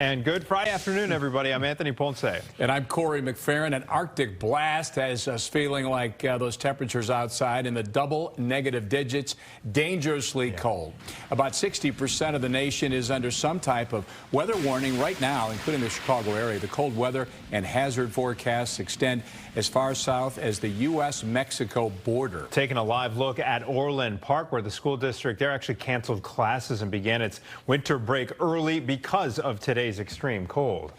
And good Friday afternoon, everybody. I'm Anthony Ponce. And I'm Corey McFerrin. An Arctic blast has us feeling like those temperatures outside in the double negative digits, dangerously cold. About 60% of the nation is under some type of weather warning right now, including the Chicago area. The cold weather and hazard forecasts extend as far south as the U.S.-Mexico border. Taking a live look at Orland Park, where the school district there actually canceled classes and began its winter break early because of today's extreme cold.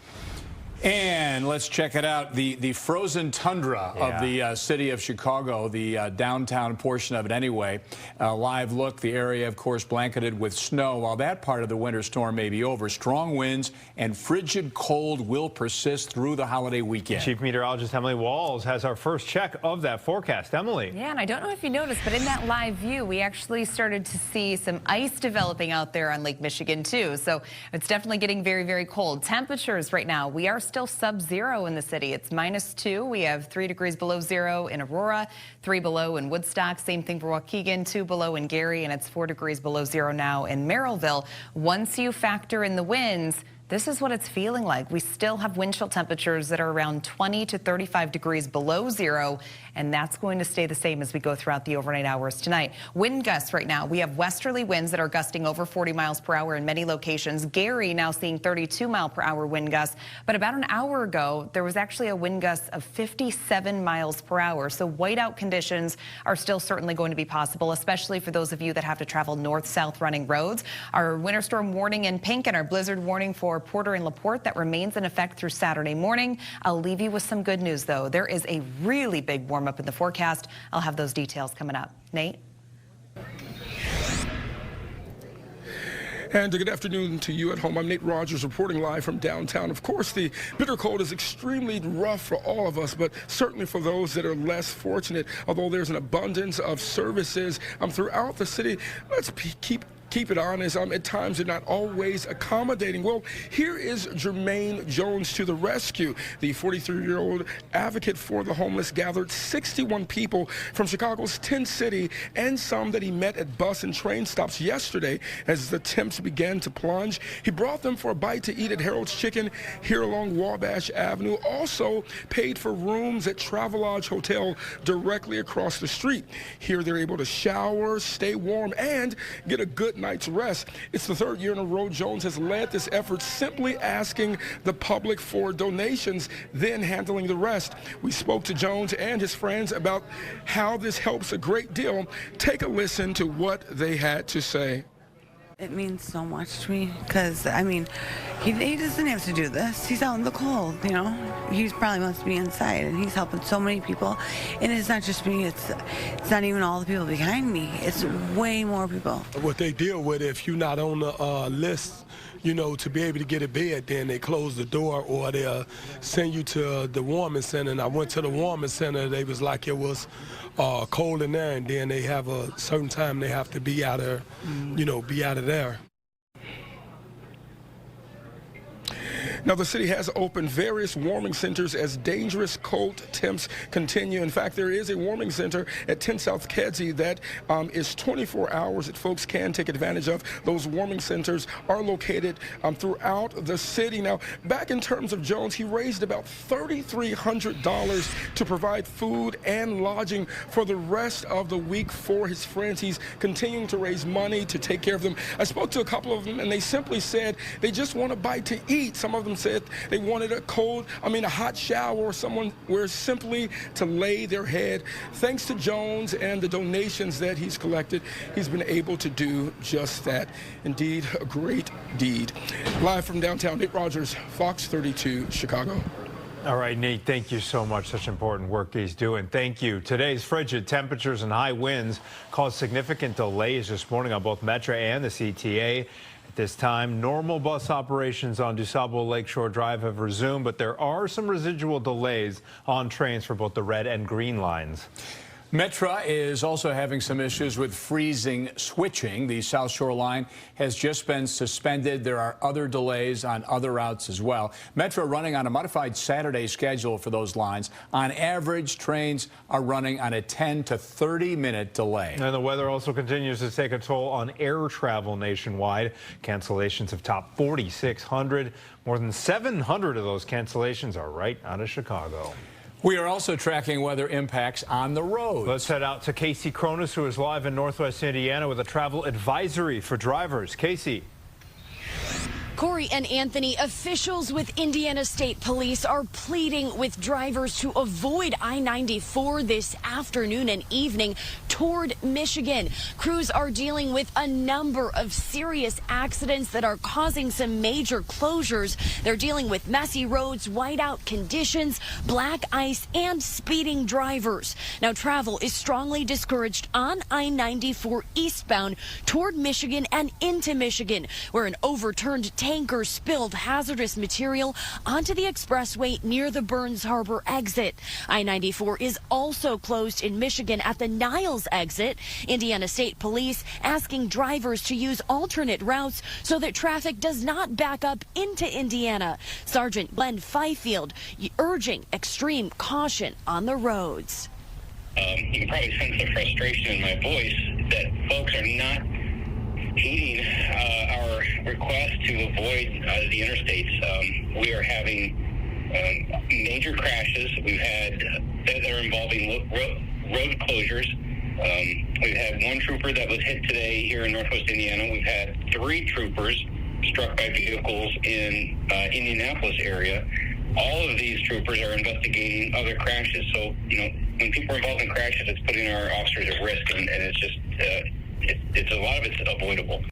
And let's check it out. The frozen tundra of the city of Chicago, the downtown portion of it anyway. Live look, the area, of course, blanketed with snow. While that part of the winter storm may be over, strong winds and frigid cold will persist through the holiday weekend. Chief Meteorologist Emily Walls has our first check of that forecast. Emily. Yeah, and I don't know if you noticed, but in that live view, we actually started to see some ice developing out there on Lake Michigan, too. So it's definitely getting very, very cold. Temperatures right now, we are still sub-zero in the city. It's -2. We have 3 degrees below zero in Aurora, 3 below in Woodstock. Same thing for Waukegan, 2 below in Gary, and it's 4 degrees below zero now in Merrillville. Once you factor in the winds, this is what it's feeling like. We still have wind chill temperatures that are around 20 to 35 degrees below zero, and that's going to stay the same as we go throughout the overnight hours tonight. Wind gusts right now. We have westerly winds that are gusting over 40 miles per hour in many locations. Gary now seeing 32-mile-per-hour wind gusts, but about an hour ago, there was actually a wind gust of 57 miles per hour. So whiteout conditions are still certainly going to be possible, especially for those of you that have to travel north-south running roads. Our winter storm warning in pink and our blizzard warning for Porter and LaPorte that remains in effect through Saturday morning. I'll leave you with some good news, though. There is a really big warm-up in the forecast. I'll have those details coming up. Nate? And good afternoon to you at home. I'm Nate Rogers reporting live from downtown. Of course, the bitter cold is extremely rough for all of us, but certainly for those that are less fortunate. Although there's an abundance of services throughout the city, let's keep it honest. At times they're not always accommodating. Well, here is Jermaine Jones to the rescue. The 43-year-old advocate for the homeless gathered 61 people from Chicago's 10th city and some that he met at bus and train stops yesterday as the temps began to plunge. He brought them for a bite to eat at Harold's Chicken here along Wabash Avenue. Also paid for rooms at Travelodge Hotel directly across the street. Here they're able to shower, stay warm, and get a good night's rest. It's the third year in a row Jones has led this effort, simply asking the public for donations, then handling the rest. We spoke to Jones and his friends about how this helps a great deal. Take a listen to what they had to say. It means so much to me because, I mean, he doesn't have to do this. He's out in the cold, you know. He probably wants to be inside, and he's helping so many people. And it's not just me. It's not even all the people behind me. It's way more people. What they deal with, if you're not on the list, you know, to be able to get a bed, then they close the door or they'll send you to the warming center. And I went to the warming center. They was like it was cold in there, and then they have a certain time they have to be out of, you know, be out of there. Now, the city has opened various warming centers as dangerous cold temps continue. In fact, there is a warming center at 10 South Kedzie that is 24 hours that folks can take advantage of. Those warming centers are located throughout the city. Now, back in terms of Jones, he raised about $3,300 to provide food and lodging for the rest of the week for his friends. He's continuing to raise money to take care of them. I spoke to a couple of them, and they simply said they just want a bite to eat. Some of them said they wanted a hot shower or somewhere simply to lay their head. Thanks to Jones and the donations that he's collected, he's been able to do just that. Indeed, a great deed. Live from downtown, Nate Rogers, Fox 32, Chicago. All right, Nate, thank you so much. Such important work he's doing. Thank you. Today's frigid temperatures and high winds caused significant delays this morning on both Metro and the CTA. At this time, normal bus operations on DuSable Lakeshore Drive have resumed, but there are some residual delays on trains for both the red and green lines. Metra is also having some issues with freezing switching. The South Shore line has just been suspended. There are other delays on other routes as well. Metra running on a modified Saturday schedule for those lines. On average, trains are running on a 10 to 30-minute delay. And the weather also continues to take a toll on air travel nationwide. Cancellations have topped 4,600. More than 700 of those cancellations are right out of Chicago. We are also tracking weather impacts on the road. Let's head out to Casey Cronus, who is live in Northwest Indiana with a travel advisory for drivers. Casey. Corey and Anthony, officials with Indiana State Police are pleading with drivers to avoid I-94 this afternoon and evening toward Michigan. Crews are dealing with a number of serious accidents that are causing some major closures. They're dealing with messy roads, whiteout conditions, black ice, and speeding drivers. Now, travel is strongly discouraged on I-94 eastbound toward Michigan and into Michigan, where an overturned tanker spilled hazardous material onto the expressway near the Burns Harbor exit. I-94 is also closed in Michigan at the Niles exit. Indiana State Police asking drivers to use alternate routes so that traffic does not back up into Indiana. Sergeant Glenn Fifield urging extreme caution on the roads. You can probably sense the frustration in my voice that folks are not heeding our request to avoid the interstates. We are having major crashes. We've had that are involving road closures. We've had one trooper that was hit today here in Northwest Indiana. We've had 3 troopers struck by vehicles in Indianapolis area. All of these troopers are investigating other crashes. So, when people are involved in crashes, it's putting our officers at risk, and it's just it's a lot of it's avoidable.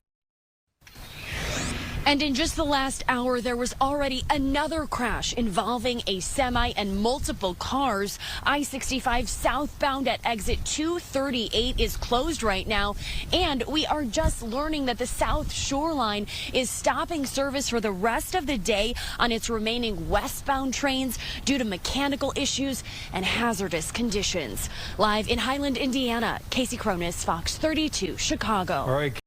And in just the last hour, there was already another crash involving a semi and multiple cars. I-65 southbound at exit 238 is closed right now. And we are just learning that the South Shore line is stopping service for the rest of the day on its remaining westbound trains due to mechanical issues and hazardous conditions. Live in Highland, Indiana, Casey Cronus, Fox 32, Chicago. All right.